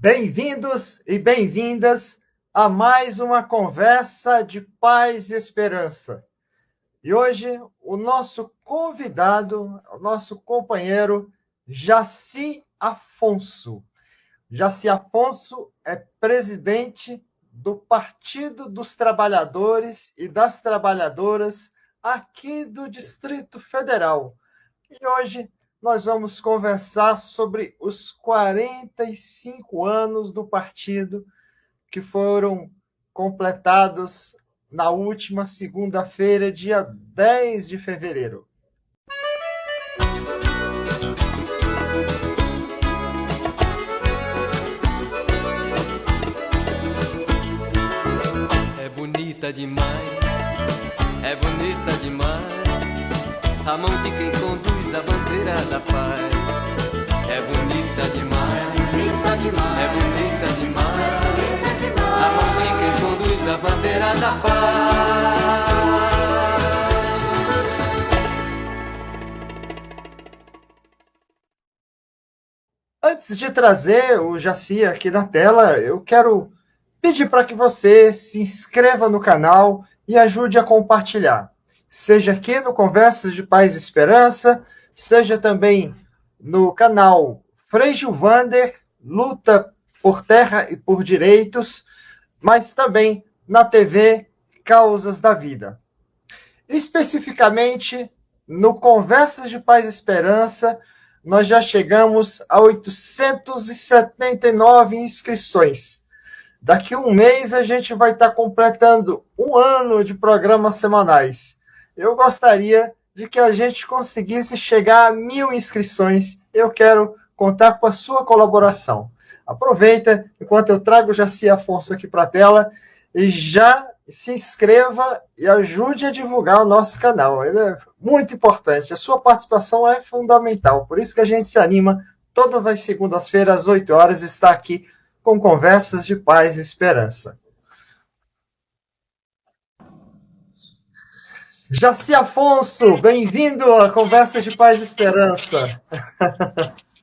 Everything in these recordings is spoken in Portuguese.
Bem-vindos e bem-vindas a mais uma conversa de paz e esperança. E hoje o nosso convidado, o nosso companheiro, Jaci Afonso. Jaci Afonso é presidente do Partido dos Trabalhadores e das Trabalhadoras aqui do Distrito Federal. E hoje nós vamos conversar sobre os 45 anos do partido que foram completados na última segunda-feira, dia 10 de fevereiro. É bonita demais, é bonita demais, a mão de quem conduz a bandeira da paz. É bonita demais, é bonita demais, a mão de quem conduz a bandeira da paz. Antes de trazer o Jaci aqui na tela, eu quero pedir para que você se inscreva no canal e ajude a compartilhar. Seja aqui no Conversas de Paz e Esperança, seja também no canal Frei Gilvander, Luta por Terra e por Direitos, mas também na TV Causas da Vida. Especificamente, no Conversas de Paz e Esperança, nós já chegamos a 879 inscrições. Daqui a um mês a gente vai estar completando um ano de programas semanais. Eu gostaria de que a gente conseguisse chegar a 1.000 inscrições. Eu quero contar com a sua colaboração. Aproveita, enquanto eu trago o Jaci Afonso aqui para a tela, e já se inscreva e ajude a divulgar o nosso canal. Ele é muito importante. A sua participação é fundamental. Por isso que a gente se anima todas as segundas-feiras, às 8 horas, está aqui com Conversas de Paz e Esperança. Jaci Afonso, bem-vindo a Conversas de Paz e Esperança.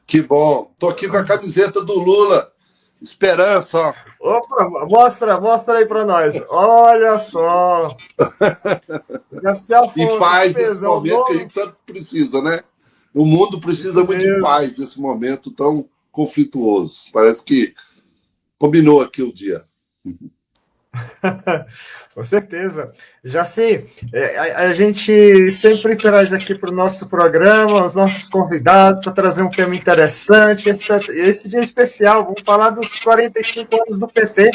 Que bom. Tô aqui com a camiseta do Lula. Esperança, ó. Opa, mostra aí para nós. Olha só. Jaci Afonso. E paz nesse momento que a gente tanto precisa, né? O mundo precisa muito de paz nesse momento tão conflituoso. Parece que combinou aqui o dia. Com certeza. Jaci, a gente sempre traz aqui para o nosso programa os nossos convidados para trazer um tema interessante. Esse dia especial, vamos falar dos 45 anos do PT.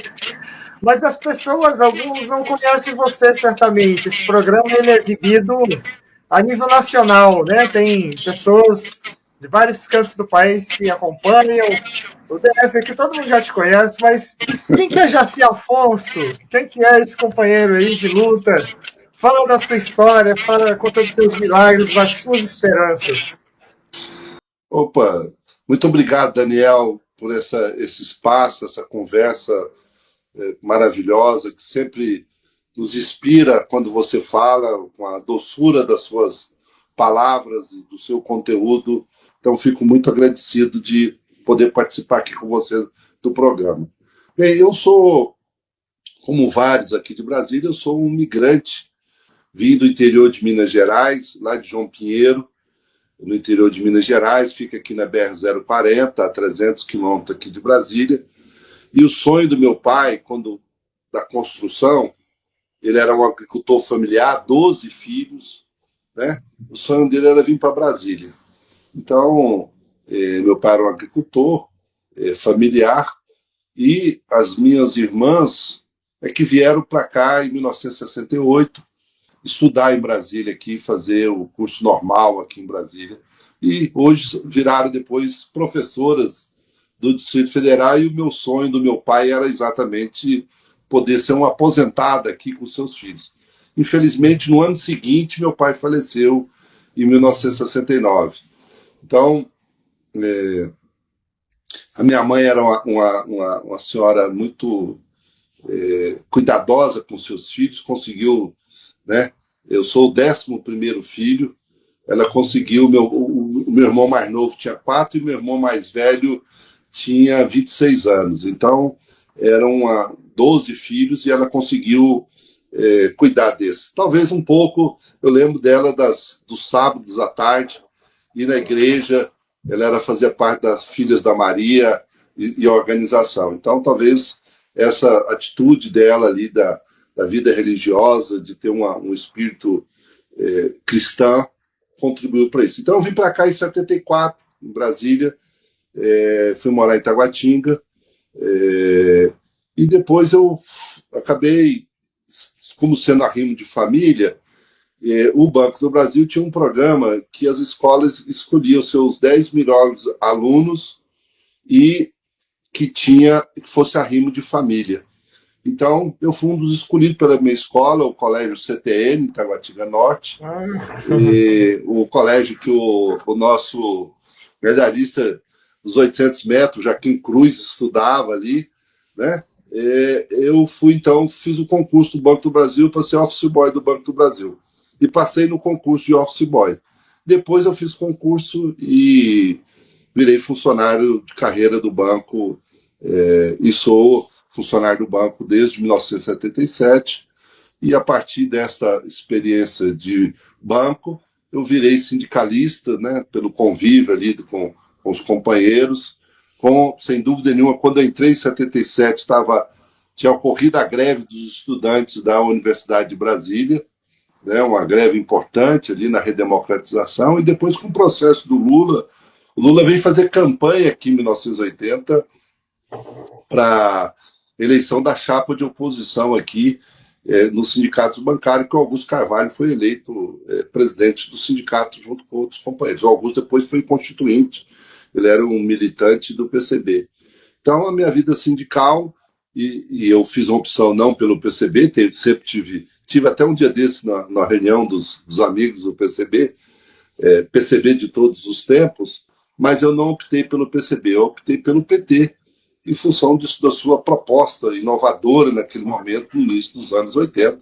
Mas as pessoas, alguns não conhecem você certamente. Esse programa ele é exibido a nível nacional, né? Tem pessoas de vários cantos do país que acompanham. O DF aqui todo mundo já te conhece, mas quem que é Jaci Afonso? Quem que é esse companheiro aí de luta? Fala da sua história, conta dos seus milagres, das suas esperanças. Opa, muito obrigado, Daniel, por esse espaço, essa conversa maravilhosa que sempre nos inspira quando você fala, com a doçura das suas palavras e do seu conteúdo. Então, fico muito agradecido de poder participar aqui com você do programa. Bem, eu sou, como vários aqui de Brasília, eu sou um migrante, vim do interior de Minas Gerais, lá de João Pinheiro, no interior de Minas Gerais, fica aqui na BR-040, a 300 quilômetros aqui de Brasília. E o sonho do meu pai, quando da construção, ele era um agricultor familiar, 12 filhos, né? O sonho dele era vir para Brasília. Então, meu pai era um agricultor familiar e as minhas irmãs que vieram para cá em 1968 estudar em Brasília aqui, fazer o curso normal aqui em Brasília. E hoje viraram depois professoras do Distrito Federal e o meu sonho do meu pai era exatamente poder ser uma aposentada aqui com seus filhos. Infelizmente, no ano seguinte, meu pai faleceu em 1969. Então, a minha mãe era uma senhora muito cuidadosa com seus filhos, conseguiu, né? Eu sou o 11º filho, ela conseguiu, o meu irmão mais novo tinha 4 e meu irmão mais velho tinha 26 anos. Então, eram 12 filhos e ela conseguiu cuidar desses. Talvez um pouco, eu lembro dela dos sábados à tarde, ir na igreja, fazia parte das Filhas da Maria e a organização. Então, talvez essa atitude dela ali da vida religiosa, de ter um espírito cristão, contribuiu para isso. Então, eu vim para cá em 74, em Brasília, fui morar em Taguatinga, e depois eu acabei, como sendo arrimo de família, o Banco do Brasil tinha um programa que as escolas escolhiam seus 10 melhores alunos e que fosse arrimo de família. Então, eu fui um dos escolhidos pela minha escola, o Colégio CTN, em Taguatinga Norte, o colégio que o nosso medalhista dos 800 metros, Joaquim Cruz, estudava ali, né? Eu fiz o concurso do Banco do Brasil para ser office boy do Banco do Brasil. E passei no concurso de office boy. Depois eu fiz concurso e virei funcionário de carreira do banco, e sou funcionário do banco desde 1977, e a partir dessa experiência de banco, eu virei sindicalista, né, pelo convívio ali com os companheiros, sem dúvida nenhuma, quando eu entrei em 77, tinha ocorrido a greve dos estudantes da Universidade de Brasília, né, uma greve importante ali na redemocratização, e depois com o processo do Lula, o Lula veio fazer campanha aqui em 1980 para eleição da chapa de oposição aqui nos sindicatos bancários, que o Augusto Carvalho foi eleito presidente do sindicato junto com outros companheiros. O Augusto depois foi constituinte, ele era um militante do PCB. Então, a minha vida sindical, e eu fiz uma opção não pelo PCB, sempre tive até um dia desse na reunião dos amigos do PCB, PCB de todos os tempos, mas eu não optei pelo PCB, eu optei pelo PT, em função da sua proposta inovadora naquele momento, no início dos anos 80.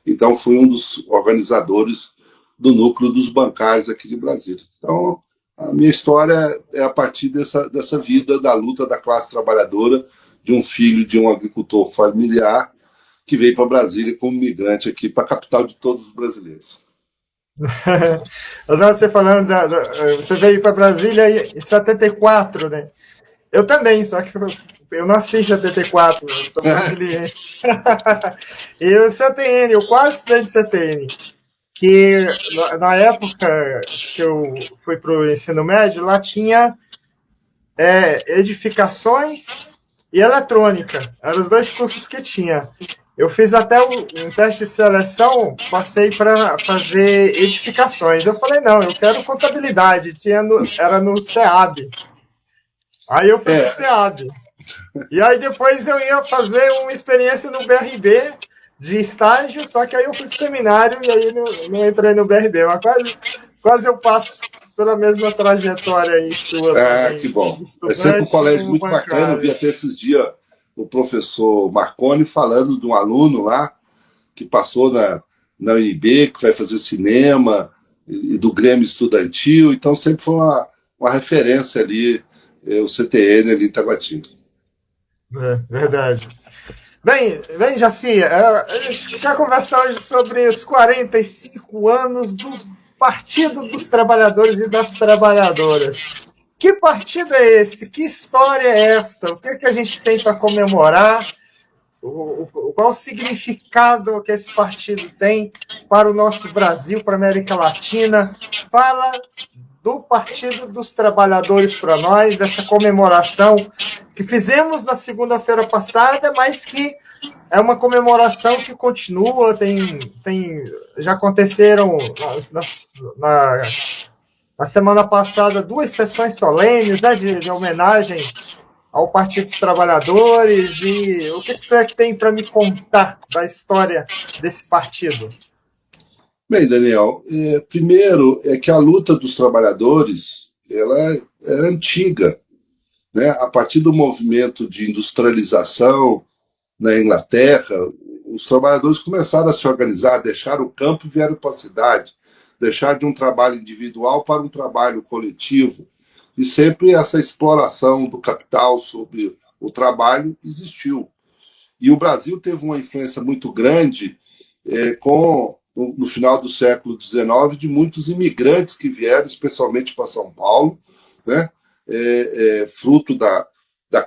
Então, fui um dos organizadores do núcleo dos bancários aqui de Brasília. Então, a minha história é a partir dessa vida da luta da classe trabalhadora, de um filho de um agricultor familiar que veio para Brasília como migrante aqui para a capital de todos os brasileiros. Você falando, você veio para Brasília em 74, né? Eu também, só que eu nasci em 74, estou brasiliense. E o CTN, eu quase estudei de CTN, que na época que eu fui para o ensino médio, lá tinha edificações e eletrônica, eram os dois cursos que tinha. Eu fiz até um teste de seleção, passei para fazer edificações. Eu falei, não, eu quero contabilidade, era no SEAB. Aí eu fui pro SEAB. E aí depois eu ia fazer uma experiência no BRB de estágio, só que aí eu fui pro seminário e aí não entrei no BRB. Mas quase eu passo pela mesma trajetória aí sua. Também, que bom. É sempre um colégio muito bacana. Eu vi até esses dias o professor Marconi falando de um aluno lá que passou na UNB, que vai fazer cinema, e do Grêmio Estudantil. Então sempre foi uma referência ali, o CTN ali em Taguatinga. Verdade. Bem, Jaci, a gente quer conversar hoje sobre os 45 anos do Partido dos Trabalhadores e das Trabalhadoras. Que partido é esse? Que história é essa? O que a gente tem para comemorar? Qual o significado que esse partido tem para o nosso Brasil, para a América Latina? Fala do Partido dos Trabalhadores para nós, dessa comemoração que fizemos na segunda-feira passada, mas que é uma comemoração que continua, já aconteceram na semana passada 2 sessões solenes, né, de homenagem ao Partido dos Trabalhadores. E o que você tem para me contar da história desse partido? Bem, Daniel, primeiro é que a luta dos trabalhadores ela é antiga, né? A partir do movimento de industrialização na Inglaterra, os trabalhadores começaram a se organizar, deixaram o campo e vieram para a cidade, deixar de um trabalho individual para um trabalho coletivo. e sempre essa exploração do capital sobre o trabalho existiu. E o Brasil teve uma influência muito grande no final do século XIX, de muitos imigrantes que vieram, especialmente para São Paulo, né? Fruto da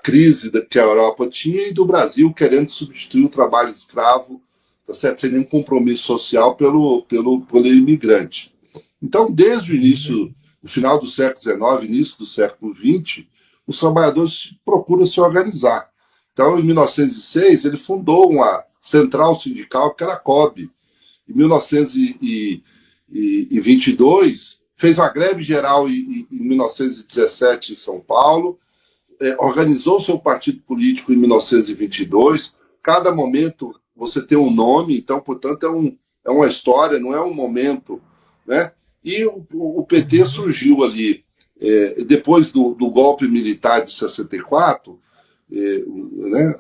crise que a Europa tinha e do Brasil querendo substituir o trabalho escravo, tá certo? Sem nenhum compromisso social pelo imigrante. Então, desde o início, no final do século XIX, início do século XX, os trabalhadores procuram se organizar. Então, em 1906, ele fundou uma central sindical que era a COB. Em 1922, fez uma greve geral em 1917 em São Paulo, organizou seu partido político em 1922. Cada momento você tem um nome, então, portanto, é uma história, não é um momento, né? E o PT surgiu ali, depois do golpe militar de 64, né?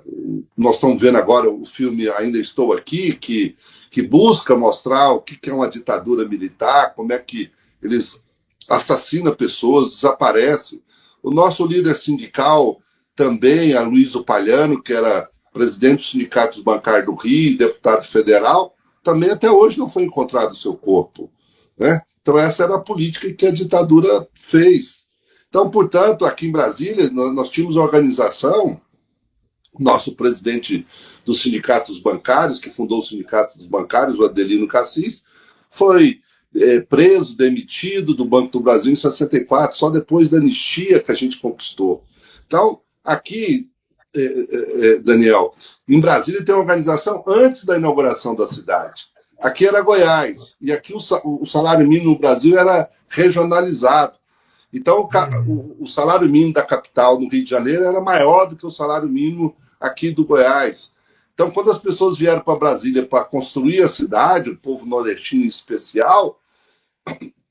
Nós estamos vendo agora o filme Ainda Estou Aqui, que busca mostrar o que é uma ditadura militar, como é que eles assassinam pessoas, desaparecem. O nosso líder sindical também, Aloysio Palhano, que era presidente do Sindicato dos Bancários do Rio, deputado federal, também até hoje não foi encontrado o seu corpo, né? Então essa era a política que a ditadura fez. Então, portanto, aqui em Brasília, nós tínhamos uma organização, nosso presidente dos sindicatos bancários, que fundou o Sindicato dos Bancários, o Adelino Cassis, foi preso, demitido do Banco do Brasil em 64, só depois da anistia que a gente conquistou. Então, aqui, Daniel, em Brasília tem uma organização antes da inauguração da cidade. Aqui era Goiás, e aqui o salário mínimo no Brasil era regionalizado. Então, o salário mínimo da capital, no Rio de Janeiro, era maior do que o salário mínimo aqui do Goiás. Então, quando as pessoas vieram para Brasília para construir a cidade, o povo nordestino em especial,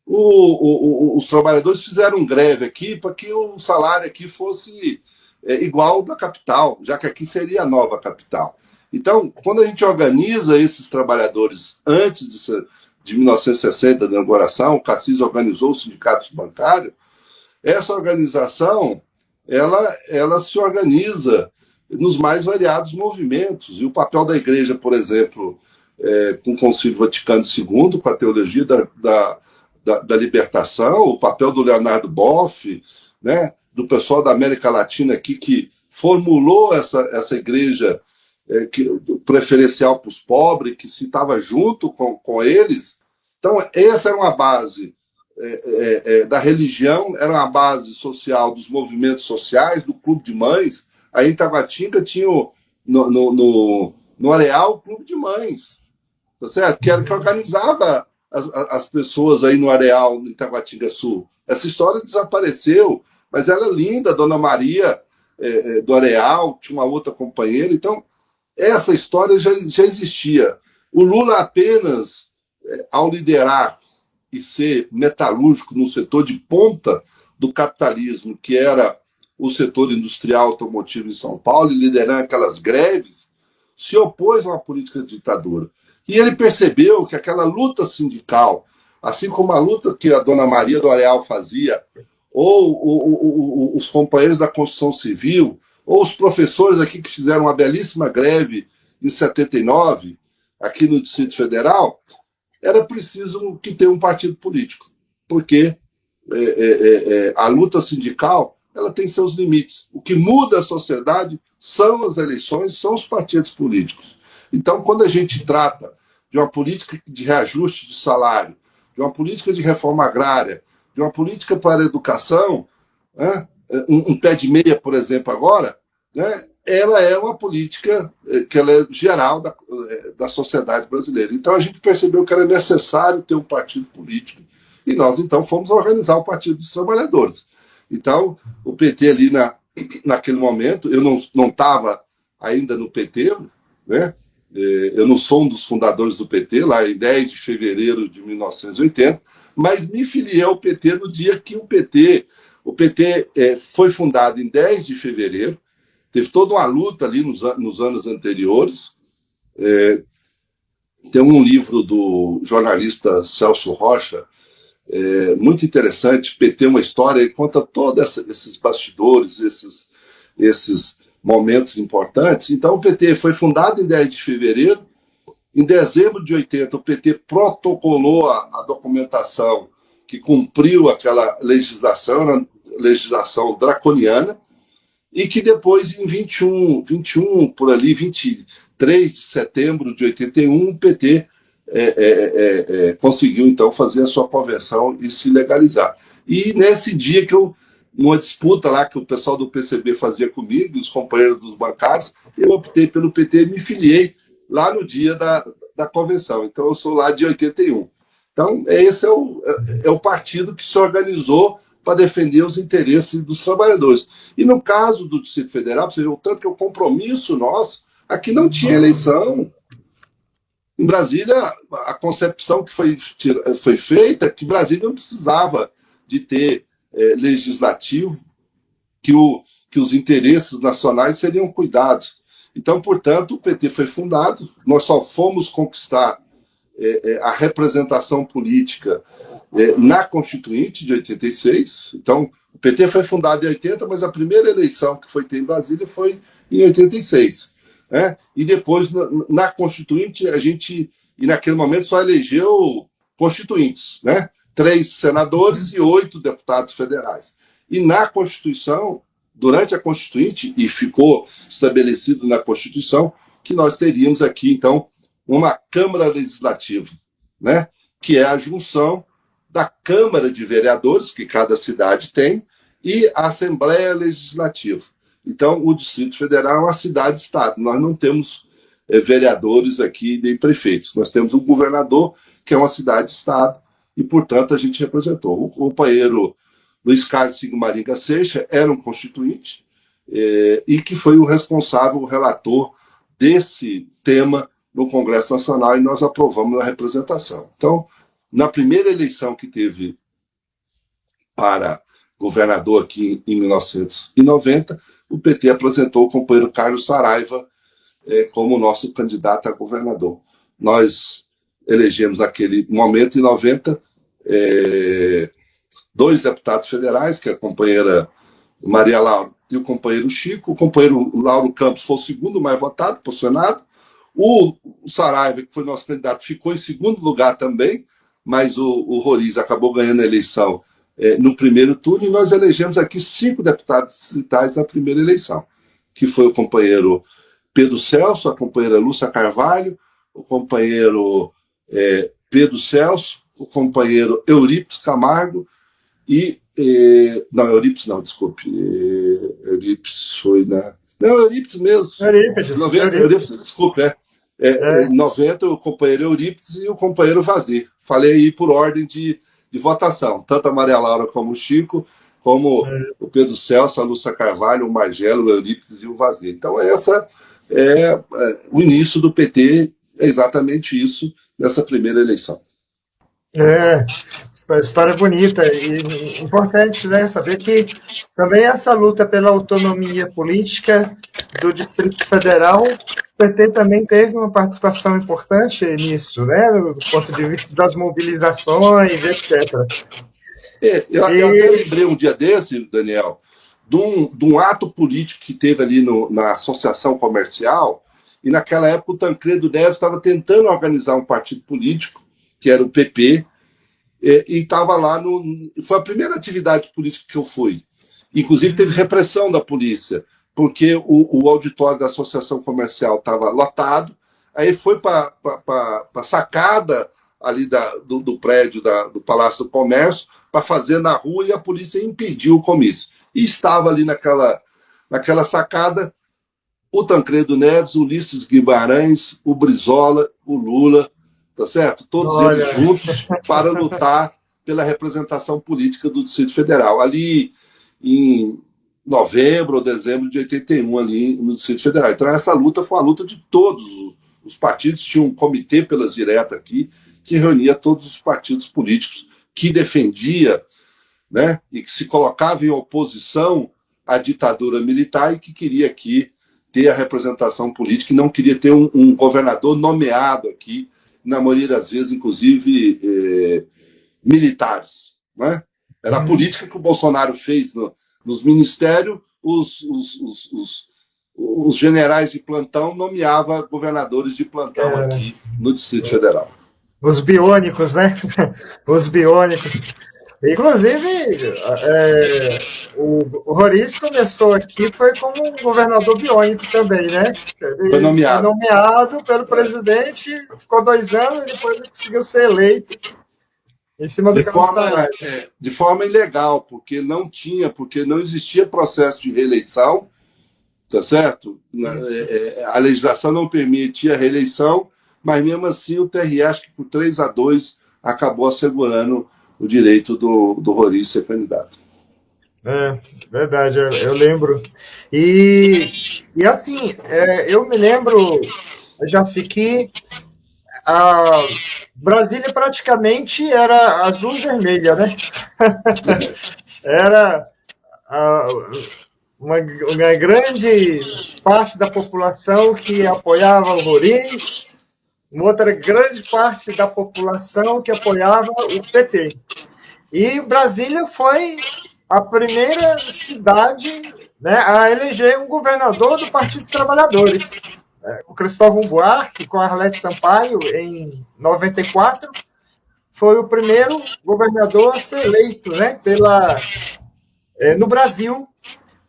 os trabalhadores fizeram greve aqui para que o salário aqui fosse igual ao da capital, já que aqui seria a nova capital. Então, quando a gente organiza esses trabalhadores antes de 1960, da inauguração, o Cassis organizou os sindicatos bancários, essa organização ela se organiza nos mais variados movimentos. E o papel da igreja, por exemplo, com o Concílio Vaticano II, com a teologia da libertação, o papel do Leonardo Boff, né, do pessoal da América Latina aqui, que formulou essa igreja preferencial para os pobres, que se estava junto com eles. Então, essa era uma base da religião, era uma base social dos movimentos sociais, do Clube de Mães. Aí em Taguatinga tinha no Areal o Clube de Mães, tá certo? Que era que organizava as pessoas aí no Areal, em Taguatinga Sul. Essa história desapareceu, mas ela é linda, a Dona Maria do Areal, tinha uma outra companheira. Então, essa história já existia. O Lula apenas, ao liderar e ser metalúrgico no setor de ponta do capitalismo, que era o setor industrial automotivo em São Paulo, e liderando aquelas greves, se opôs a uma política de ditadura. E ele percebeu que aquela luta sindical, assim como a luta que a Dona Maria do Areal fazia, ou os companheiros da construção civil, ou os professores aqui que fizeram uma belíssima greve em 79, aqui no Distrito Federal, era preciso que tenha um partido político, porque a luta sindical ela tem seus limites. O que muda a sociedade são as eleições, são os partidos políticos. Então, quando a gente trata de uma política de reajuste de salário, de uma política de reforma agrária, de uma política para a educação, né, um pé de meia, por exemplo, agora, né, ela é uma política que ela é geral da sociedade brasileira. Então, a gente percebeu que era necessário ter um partido político. E nós, então, fomos organizar o Partido dos Trabalhadores. Então, o PT ali naquele momento, eu não estava ainda no PT, né? Eu não sou um dos fundadores do PT, lá em 10 de fevereiro de 1980, mas me filiei ao PT no dia que o PT foi fundado em 10 de fevereiro, teve toda uma luta ali nos anos anteriores. Tem um livro do jornalista Celso Rocha, muito interessante. PT é uma história, ele conta todos esses bastidores, esses momentos importantes. Então, o PT foi fundado em 10 de fevereiro. Em dezembro de 80, o PT protocolou a documentação que cumpriu aquela legislação draconiana, e que depois, em 21 por ali, 23 de setembro de 81, o PT conseguiu, então, fazer a sua convenção e se legalizar. E nesse dia que numa disputa lá que o pessoal do PCB fazia comigo, os companheiros dos bancários, eu optei pelo PT e me filiei lá no dia da convenção. Então, eu sou lá de 81. Então, esse é o partido que se organizou para defender os interesses dos trabalhadores. E no caso do Distrito Federal, você vê o tanto que o compromisso nosso, aqui não tinha eleição. Em Brasília, a concepção que foi feita, que Brasília não precisava de ter legislativo, que os interesses nacionais seriam cuidados. Então, portanto, o PT foi fundado, nós só fomos conquistar a representação política na Constituinte de 86. Então, o PT foi fundado em 80, mas a primeira eleição que foi ter em Brasília foi em 86. Né? E depois, na Constituinte, e naquele momento só elegeu constituintes, né? 3 senadores e 8 deputados federais. E na Constituição, durante a Constituinte, e ficou estabelecido na Constituição, que nós teríamos aqui, então, uma Câmara Legislativa, né? Que é a junção da Câmara de Vereadores, que cada cidade tem, e a Assembleia Legislativa. Então, o Distrito Federal é uma cidade-estado. Nós não temos vereadores aqui nem prefeitos. Nós temos um governador, que é uma cidade-estado, e, portanto, a gente representou. O companheiro Luiz Carlos Sigmaringa Seixas era um constituinte e que foi o responsável, o relator desse tema no Congresso Nacional, e nós aprovamos a representação. Então, na primeira eleição que teve para governador aqui em 1990, o PT apresentou o companheiro Carlos Saraiva como nosso candidato a governador. Nós elegemos naquele momento, em 90, 2 deputados federais, que é a companheira Maria Laura e o companheiro Chico. O companheiro Lauro Campos foi o segundo mais votado para o Senado. O Saraiva, que foi nosso candidato, ficou em segundo lugar também, mas o Roriz acabou ganhando a eleição no primeiro turno, e nós elegemos aqui 5 deputados distritais na primeira eleição, que foi o companheiro Pedro Celso, a companheira Lúcia Carvalho, o companheiro Pedro Celso, o companheiro Eurípides Camargo e... não, Eurípides não, desculpe. Eurípides foi na... Não, Eurípides mesmo. Eurípides, desculpe, 90, o companheiro Eurípides e o companheiro Vazir. Falei aí por ordem de votação. Tanto a Maria Laura como o Chico, como o Pedro Celso, a Lúcia Carvalho, o Margelo, o Eurípides e o Vazir. Então, essa é o início do PT, é exatamente isso, nessa primeira eleição. História bonita e importante, né? Saber que também essa luta pela autonomia política do Distrito Federal, o PT também teve uma participação importante nisso, né? Do ponto de vista das mobilizações, etc. Eu até lembrei um dia desse, Daniel, de um ato político que teve ali na Associação Comercial, e naquela época o Tancredo Neves estava tentando organizar um partido político, que era o PP, e estava lá foi a primeira atividade política que eu fui. Inclusive teve repressão da polícia, porque o auditório da Associação Comercial estava lotado, aí foi para a sacada ali do prédio do Palácio do Comércio, para fazer na rua, e a polícia impediu o comício. E estava ali naquela sacada o Tancredo Neves, o Ulisses Guimarães, o Brizola, o Lula, tá certo? Todos eles juntos para lutar pela representação política do Distrito Federal. Ali em novembro ou dezembro de 81, ali no Distrito Federal. Então essa luta foi uma luta de todos os partidos. Tinha um comitê pelas diretas aqui, que reunia todos os partidos políticos, que defendia, né, e que se colocava em oposição à ditadura militar, e que queria aqui ter a representação política, e não queria ter um governador nomeado aqui, na maioria das vezes, inclusive, militares. Né? Era a política que o Bolsonaro fez nos ministérios, os generais de plantão nomeavam governadores de plantão aqui no Distrito Federal. Os biônicos, né? Os biônicos. Inclusive, o Roriz começou aqui, foi como um governador biônico também, né? Foi nomeado. Foi nomeado pelo presidente, ficou 2 anos e depois ele conseguiu ser eleito em cima do de forma ilegal, porque não existia processo de reeleição, tá certo? A legislação não permitia a reeleição, mas mesmo assim o TRE, acho que por 3-2, acabou assegurando o direito do Roriz ser candidato. Verdade, eu lembro. E assim, eu me lembro, Jaci, que a Brasília praticamente era azul e vermelha, né? Era uma grande parte da população que apoiava o Roriz, uma outra grande parte da população que apoiava o PT. E Brasília foi a primeira cidade, né, a eleger um governador do Partido dos Trabalhadores. O Cristóvão Buarque, com a Arlete Sampaio, em 94, foi o primeiro governador a ser eleito, né, no Brasil,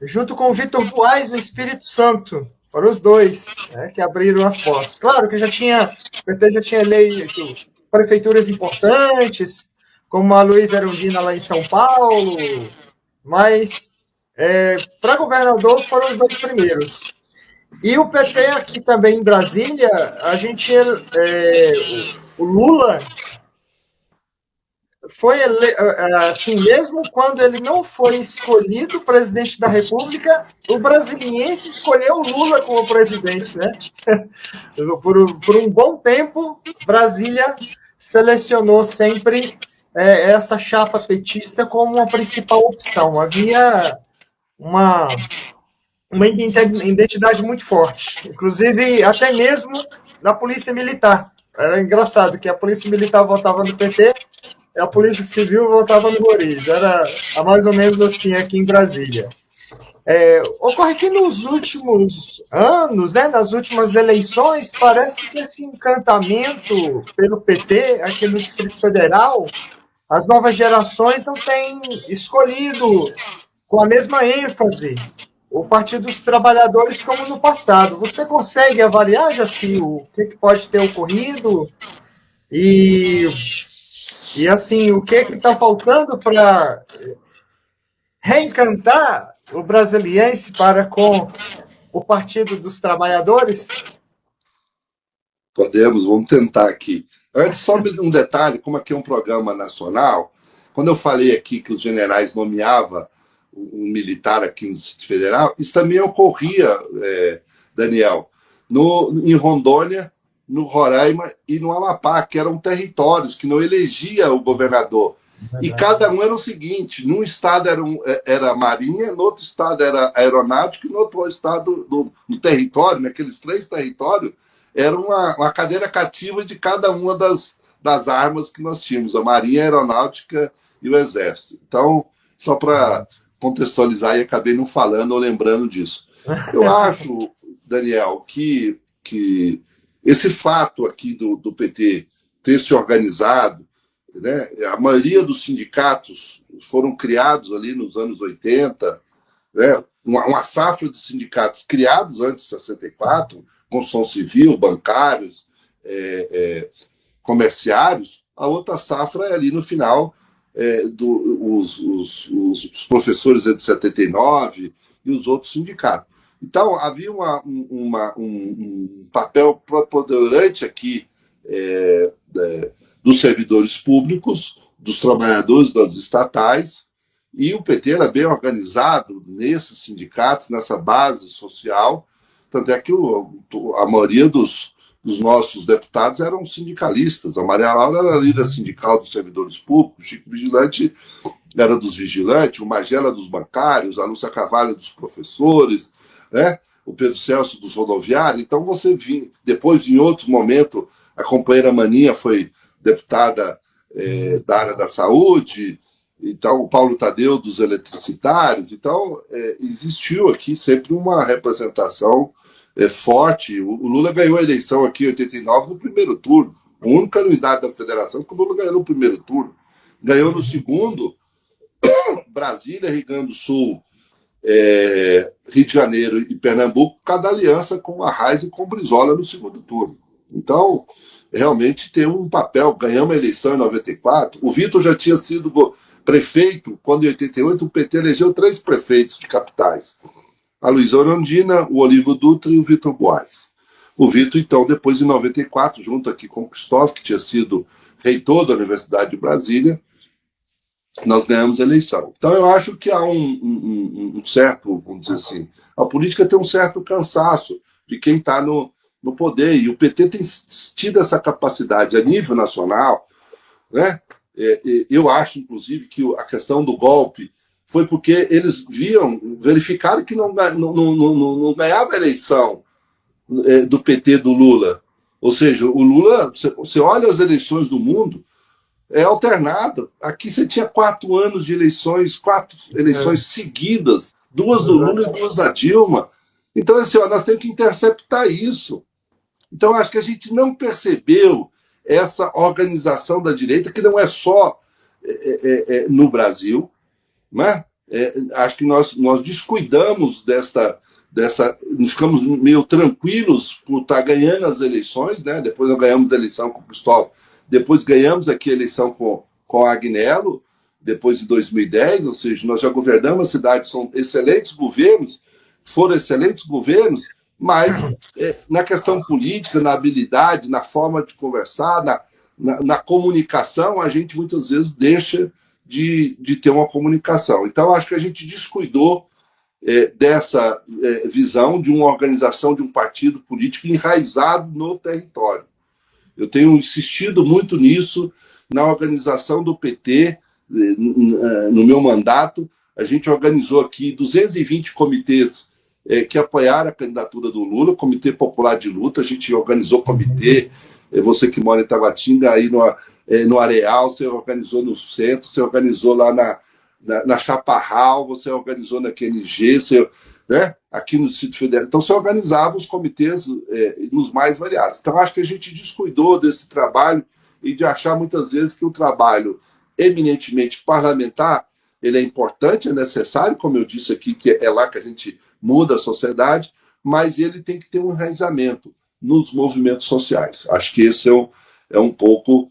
junto com o Vitor Buarque no Espírito Santo. Foram os dois, né, que abriram as portas. Claro que o PT já tinha eleito prefeituras importantes, como a Luísa Erundina lá em São Paulo, mas para governador foram os 2 primeiros. E o PT aqui também em Brasília, a gente o Lula foi assim, mesmo quando ele não foi escolhido presidente da República, o brasiliense escolheu o Lula como presidente, né? Por um bom tempo, Brasília selecionou sempre essa chapa petista como a principal opção. Havia uma identidade muito forte, inclusive até mesmo na Polícia Militar. Era engraçado que a Polícia Militar votava no PT e a Polícia Civil votava no Roriz. Era mais ou menos assim aqui em Brasília. Ocorre que nos últimos anos, né, nas últimas eleições, parece que esse encantamento pelo PT aqui no Distrito Federal, as novas gerações não têm escolhido com a mesma ênfase o Partido dos Trabalhadores como no passado. Você consegue avaliar, Jaci, o que pode ter ocorrido e assim, o que está faltando para reencantar o brasiliense para com o Partido dos Trabalhadores? Vamos tentar aqui. Antes, só um detalhe, como aqui é um programa nacional, quando eu falei aqui que os generais nomeavam um militar aqui no Distrito Federal, isso também ocorria, Daniel, em Rondônia, no Roraima e no Amapá, que eram territórios que não elegia o governador. E cada um era o seguinte: num estado era a Marinha, no outro estado era a Aeronáutica, e no outro estado, no território, naqueles 3 territórios, era uma cadeira cativa de cada uma das armas que nós tínhamos, a Marinha, a Aeronáutica e o Exército. Então, só para contextualizar, e acabei não falando ou lembrando disso. Eu acho, Daniel, que esse fato aqui do PT ter se organizado, né, a maioria dos sindicatos foram criados ali nos anos 80, né, uma safra de sindicatos criados antes de 64, construção civil, bancários, comerciários, a outra safra é ali no final, os professores de 79 e os outros sindicatos. Então, havia um papel preponderante aqui dos servidores públicos, dos trabalhadores das estatais, e o PT era bem organizado nesses sindicatos, nessa base social, tanto é que a maioria dos nossos deputados eram sindicalistas. A Maria Laura era líder sindical dos servidores públicos, o Chico Vigilante era dos vigilantes, o Magela dos bancários, a Lúcia Carvalho dos professores, né? O Pedro Celso dos rodoviários. Então você vinha, depois em outro momento, a companheira Maninha foi deputada da área da saúde, então o Paulo Tadeu dos eletricitários. Então, existiu aqui sempre uma representação forte. O Lula ganhou a eleição aqui em 89 no primeiro turno, a única unidade da federação que o Lula ganhou no primeiro turno. Ganhou no segundo, Brasília, Rio Grande do Sul, Rio de Janeiro e Pernambuco, cada aliança com a Arraes e com o Brizola no segundo turno. Então, realmente tem um papel. Ganhamos a eleição em 94. O Vitor já tinha sido prefeito, quando em 88 o PT elegeu 3 prefeitos de capitais. A Luísa Orondina, o Olívio Dutra e o Vitor Boas. O Vitor, então, depois em 94, junto aqui com o Cristóvão, que tinha sido reitor da Universidade de Brasília, nós ganhamos a eleição. Então, eu acho que há um certo, vamos dizer assim, a política tem um certo cansaço de quem está no poder, e o PT tem tido essa capacidade a nível nacional, né? Eu acho, inclusive, que a questão do golpe foi porque eles verificaram que não ganhava a eleição do PT do Lula. Ou seja, o Lula, você olha as eleições do mundo, é alternado. Aqui você tinha 4 anos de eleições, 4 eleições seguidas, 2 do Lula e 2 da Dilma. Então, assim, nós temos que interceptar isso. Então, acho que a gente não percebeu essa organização da direita, que não é só no Brasil, né? Acho que nós descuidamos dessa, ficamos meio tranquilos por estar ganhando as eleições, né? Depois nós ganhamos a eleição com o Cristóvão, depois ganhamos aqui a eleição com a Agnello, depois de 2010, ou seja, nós já governamos a cidade, são excelentes governos, foram excelentes governos, mas na questão política, na habilidade, na forma de conversar, na comunicação, a gente muitas vezes deixa de ter uma comunicação. Então, acho que a gente descuidou dessa visão de uma organização de um partido político enraizado no território. Eu tenho insistido muito nisso, na organização do PT, no meu mandato. A gente organizou aqui 220 comitês que apoiaram a candidatura do Lula, Comitê Popular de Luta. A gente organizou comitê, você que mora em Taguatinga, aí no Areal, você organizou no centro, você organizou lá na Chaparral, você organizou na QNG, né, aqui no Distrito Federal. Então, você organizava os comitês nos mais variados. Então, acho que a gente descuidou desse trabalho e de achar muitas vezes que o trabalho eminentemente parlamentar, ele é importante, é necessário, como eu disse aqui, que é lá que a gente muda a sociedade, mas ele tem que ter um enraizamento nos movimentos sociais. Acho que esse é um pouco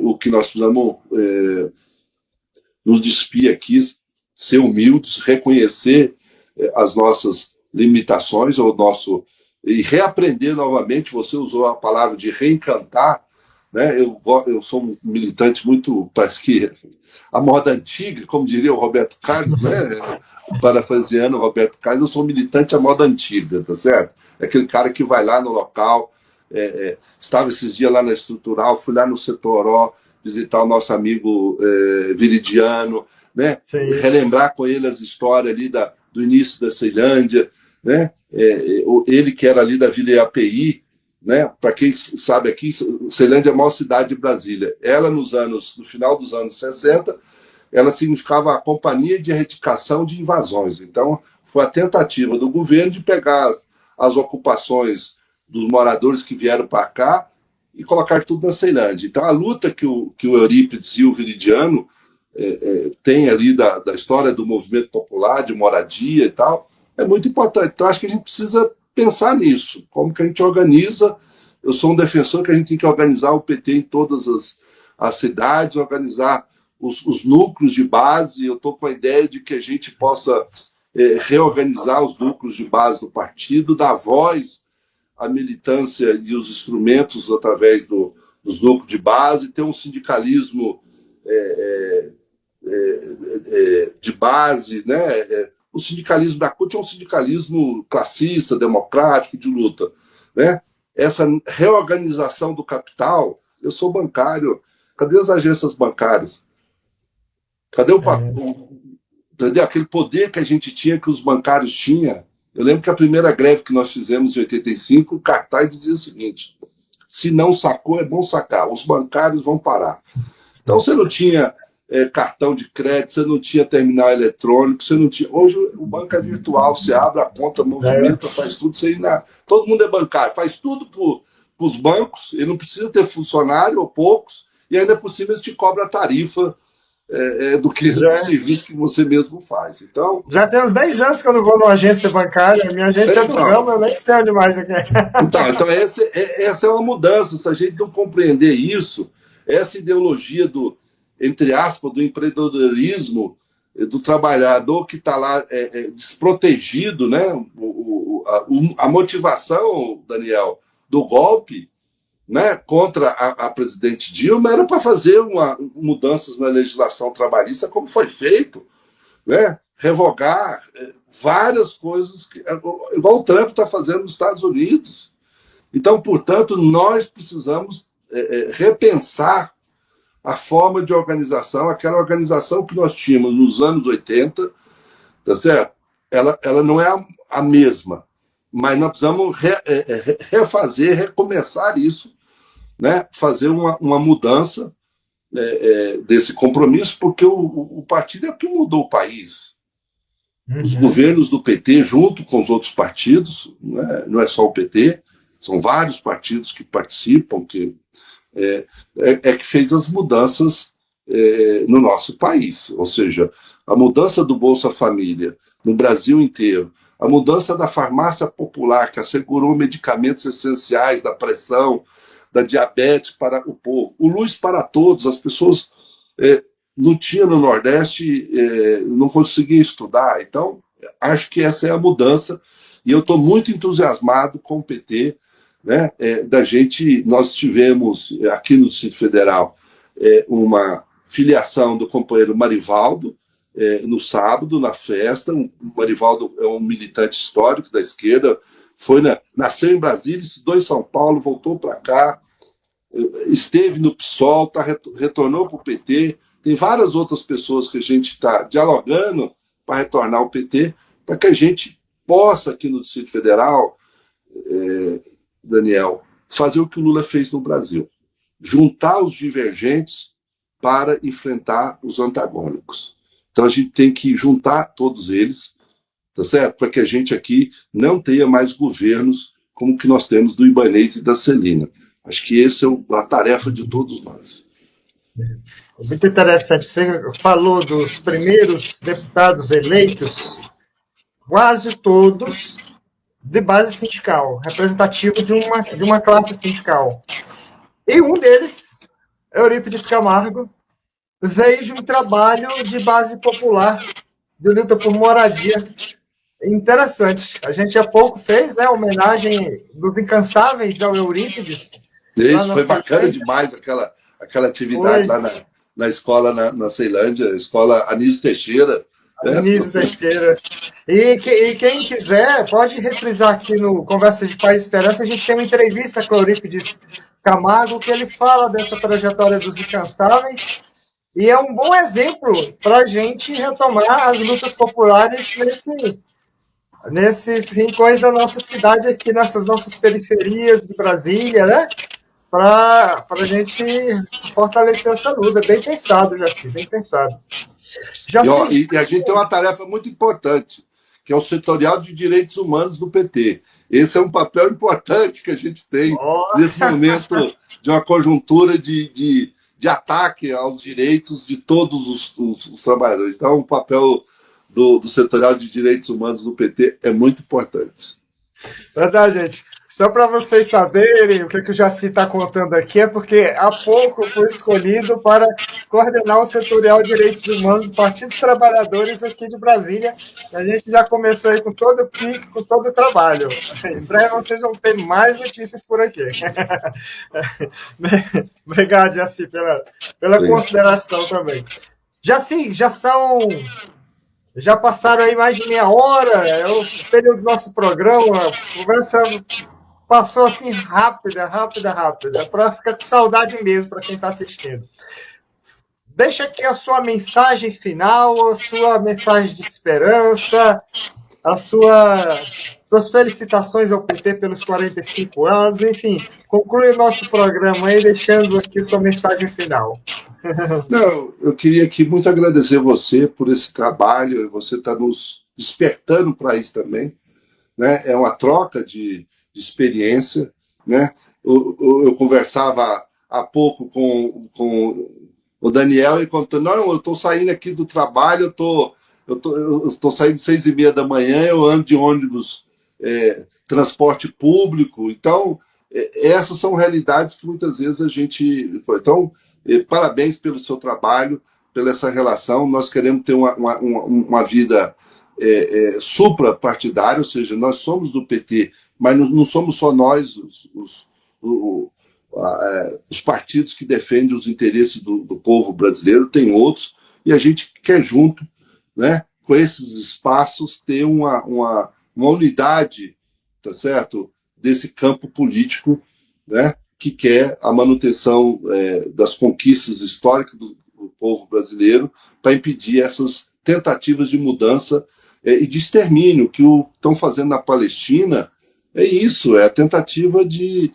o que nós precisamos nos despir aqui, ser humildes, reconhecer as nossas limitações, e reaprender novamente. Você usou a palavra de reencantar, né? Eu sou um militante muito, parece que a moda antiga, como diria o Roberto Carlos, né? Parafraseando o Roberto Carlos, eu sou um militante à moda antiga, tá certo? É aquele cara que vai lá no local, estava esses dias lá na Estrutural, fui lá no Setoró visitar o nosso amigo Viridiano, né? Relembrar com ele as histórias ali do início da Ceilândia, né? Ele que era ali da Vila API, né? Para quem sabe aqui, Ceilândia é a maior cidade de Brasília. Ela no final dos anos 60, ela significava a Companhia de Erradicação de Invasões. Então, foi a tentativa do governo de pegar as ocupações dos moradores que vieram para cá e colocar tudo na Ceilândia. Então, a luta que o Eurípides e o Viridiano tem ali da história do movimento popular, de moradia e tal, é muito importante. Então, acho que a gente precisa pensar nisso, como que a gente organiza. Eu sou um defensor que a gente tem que organizar o PT em todas as cidades, organizar os núcleos de base. Eu estou com a ideia de que a gente possa reorganizar os núcleos de base do partido, dar voz à militância e os instrumentos através dos núcleos de base, ter um sindicalismo de base, né? O sindicalismo da CUT é um sindicalismo classista, democrático, de luta, né? Essa reorganização do capital. Eu sou bancário, cadê as agências bancárias? Cadê entendeu? Aquele poder que a gente tinha, que os bancários tinham? Eu lembro que a primeira greve que nós fizemos em 85, o cartaz dizia o seguinte: Se não sacou, é bom sacar. Os bancários vão parar. Então você não tinha cartão de crédito, você não tinha terminal eletrônico, você não tinha. Hoje o banco é virtual, você abre a conta, movimenta, faz tudo, todo mundo é bancário, faz tudo para os bancos, ele não precisa ter funcionário ou poucos, e ainda por cima eles te cobram a tarifa do serviço que você mesmo faz. Então, já tem uns 10 anos que eu não vou numa agência bancária, minha agência é do ramo, eu nem sei onde mais aqui. Então essa é uma mudança, se a gente não compreender isso, essa ideologia entre aspas, do empreendedorismo, do trabalhador que está lá desprotegido, né? A motivação, Daniel, do golpe, né, contra a presidente Dilma era para fazer mudanças na legislação trabalhista, como foi feito, né? Revogar várias coisas, igual o Trump está fazendo nos Estados Unidos. Então, portanto, nós precisamos repensar a forma de organização, aquela organização que nós tínhamos nos anos 80, tá certo? Ela não é a mesma, mas nós precisamos refazer, recomeçar isso, né? Fazer uma mudança desse compromisso, porque o partido é o que mudou o país. Os governos do PT, junto com os outros partidos, né? Não é só o PT, são vários partidos que participam, que fez as mudanças no nosso país. Ou seja, a mudança do Bolsa Família no Brasil inteiro, a mudança da farmácia popular, que assegurou medicamentos essenciais da pressão, da diabetes para o povo, o Luz para Todos, as pessoas não tinham no Nordeste, não conseguiam estudar. Então, acho que essa é a mudança, e eu estou muito entusiasmado com o PT, né, nós tivemos aqui no Distrito Federal uma filiação do companheiro Marivaldo no sábado, na festa. O Marivaldo é um militante histórico da esquerda, nasceu em Brasília, estudou em São Paulo, voltou para cá, esteve no PSOL, retornou para o PT. Tem várias outras pessoas que a gente está dialogando para retornar ao PT, para que a gente possa, aqui no Distrito Federal, Daniel, fazer o que o Lula fez no Brasil, juntar os divergentes para enfrentar os antagônicos. Então a gente tem que juntar todos eles, tá certo? Para que a gente aqui não tenha mais governos como o que nós temos do Ibanez e da Celina. Acho que essa é a tarefa de todos nós. Muito interessante. Você falou dos primeiros deputados eleitos, quase todos de base sindical, representativo de uma classe sindical. E um deles, Eurípides Camargo, veio de um trabalho de base popular, de luta por moradia. Interessante. A gente há pouco fez a homenagem dos incansáveis ao Eurípides. Isso foi bacana demais, aquela atividade lá na escola, na Ceilândia, a escola Anísio Teixeira. Anísio Teixeira. E quem quiser, pode reprisar aqui no Conversa de Paz e Esperança. A gente tem uma entrevista com o Eurípides Camargo, que ele fala dessa trajetória dos incansáveis. E é um bom exemplo para a gente retomar as lutas populares nesses rincões da nossa cidade aqui, nessas nossas periferias de Brasília, né? Para a gente fortalecer essa luta. Bem pensado, Jaci, bem pensado. E a gente tem uma tarefa muito importante, que é o Setorial de Direitos Humanos do PT. Esse é um papel importante que a gente tem nesse momento de uma conjuntura de ataque aos direitos de todos os trabalhadores. Então, o papel do Setorial de Direitos Humanos do PT é muito importante. Verdade, gente. Só para vocês saberem o que o Jaci está contando aqui, é porque há pouco fui escolhido para coordenar o Setorial de Direitos Humanos do Partido dos Trabalhadores aqui de Brasília. A gente já começou aí com todo o pique, com todo o trabalho. Em breve vocês vão ter mais notícias por aqui. Obrigado, Jaci, pela consideração também. Jaci, já passaram aí mais de meia hora, é o período do nosso programa, a conversa passou assim rápida, para ficar com saudade mesmo para quem está assistindo. Deixa aqui a sua mensagem final, a sua mensagem de esperança, a sua suas felicitações ao PT pelos 45 anos, enfim, conclui o nosso programa aí, deixando aqui sua mensagem final. Não, eu queria aqui muito agradecer você por esse trabalho, você está nos despertando para isso também, né? É uma troca de experiência, né? Eu conversava há pouco com o Daniel e contando, não, eu estou saindo aqui do trabalho, eu tô saindo às 6:30 da manhã, eu ando de ônibus, transporte público, então essas são realidades que muitas vezes a gente... Então, parabéns pelo seu trabalho, pela essa relação, nós queremos ter uma vida suprapartidária, ou seja, nós somos do PT, mas não somos só nós, os partidos que defendem os interesses do povo brasileiro, tem outros, e a gente quer junto, né, com esses espaços, ter uma unidade, tá certo, desse campo político, né, que quer a manutenção das conquistas históricas do povo brasileiro para impedir essas tentativas de mudança e de extermínio que estão fazendo na Palestina. É isso, é a tentativa de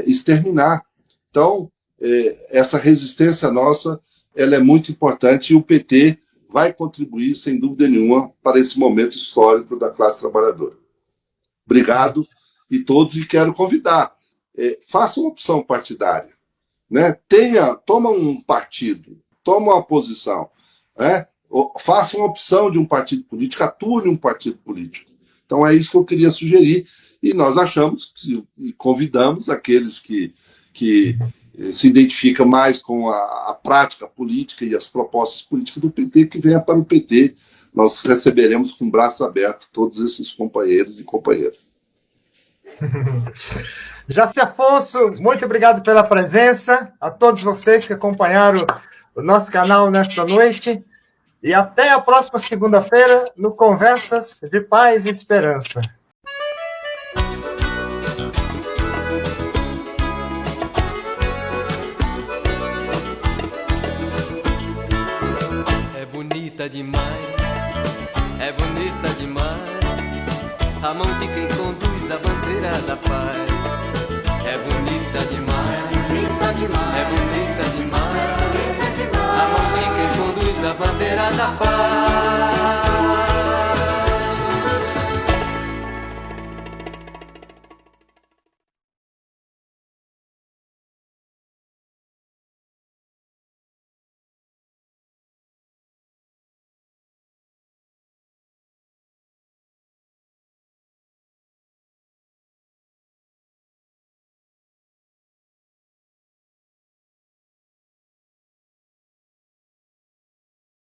exterminar. Então, essa resistência nossa, ela é muito importante e o PT vai contribuir, sem dúvida nenhuma, para esse momento histórico da classe trabalhadora. Obrigado e todos, e quero convidar. Faça uma opção partidária, né? Toma um partido, toma uma posição, né? Faça uma opção de um partido político, atue em um partido político. Então é isso que eu queria sugerir, e nós achamos e convidamos aqueles que se identificam mais com a prática política e as propostas políticas do PT, que venha para o PT. Nós receberemos com braços abertos todos esses companheiros e companheiras. Jaci Afonso, muito obrigado pela presença, a todos vocês que acompanharam o nosso canal nesta noite, e até a próxima segunda-feira no Conversas de Paz e Esperança. É bonita demais, é bonita demais, a mão de quem conduz a bandeira da paz. É bonita demais, é bonita demais, a mão de quem conduz a bandeira da paz.